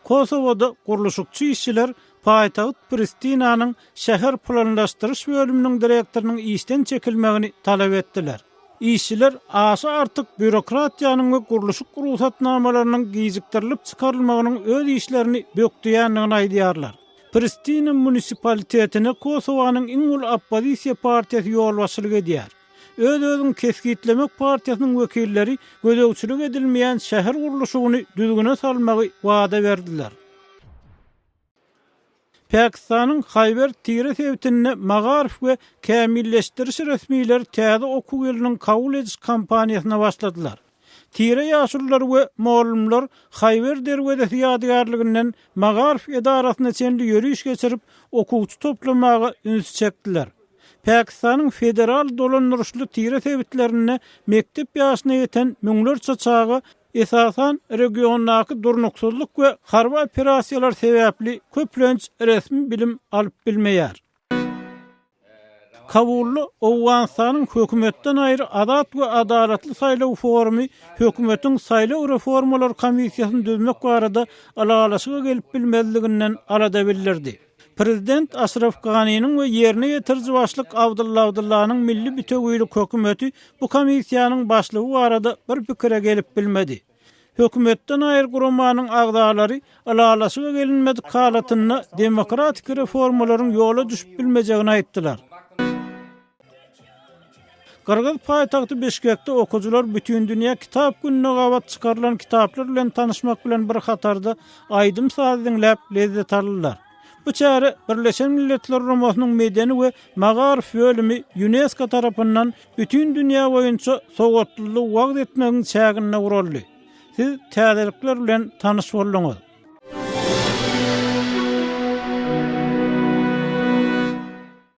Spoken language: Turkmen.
Kosovo'da guruluşukçy işçiler paýtagyt Pristinanyň şäher planlaşdyryş bölüminiň direktorunyň işden çekilmegini talap etdiler. İşçiler aşy artyk bürokratiýanyň we guruluşyk ruhsatnamalarynyň gizikdirilip çykarylmagynyň öz işlerini bökdiýändigini aýdýarlar. Pristina munisipalitetine Kosowanyň iň ulu oppozisiýa partiýasy ýolbaşçylyk edýär. Öz-özüň keskitlemek partiýasynyň wekilleri gödäwçilik edilmeýän şäher guruluşyny düzgüne salmagy wada berdiler. Pakistanyň Hayber Tire sewtine Magarif we kämilleşdiriş resmiýleri täze okuw ýyllynyň kabul ediş kampaniýasyna başladylar. Tire ýaşullar we mollumlar Hayber derwedesi ýadygarlygynyň Magarif edarasyna çenli ýörüş geçirip okuwçy toplamagy üns çekdiler. Pakistanyň federal dolandyrışly Tire sewtlerine mektep ýaşyna ýeten müňlerçe çağı esasan regiondaky durnuksuzlyk we harby operasiýalar sebäpli köplenç resmi bilim alyp bilmeýär. Kabully Owganistanyň hökümetden aýry adat we adalatly saýlaw forumy hökümetiň saýlaw reformalary komissiýasyny düzmek barada alalaşyga gelip bilmezliginden alada bildirdi. Prezident Ashraf Ghani'nin ve yerine getirci başlyk Abdullah'nyň milli bütöwüýlik hökümeti bu komissiýanyň başlygy barada bir pikire gelip bilmedi. Hökümetden aýry gurumanyň agdalary alalaşyga gelinmedik halatyny demokratik reformalaryň ýola düşüp bilmejegini aýtdylar. Kırgız paýtagty Beşkekde okuwçylar bütün dünýä kitap gününe gawat çykarylan kitaplar bilen tanışmak bilen bir hatarda aýdym saz dinläp lezzet aldylar. Bu çare Birleşen Milletler Romasynyň medeni we Magarif bölümi UNESCO tarapyndan bütün dünýä boýunça sowatlylyk wagt etmegiň çägine uruldy. Siz täzelikler bilen tanyş bolduňyz.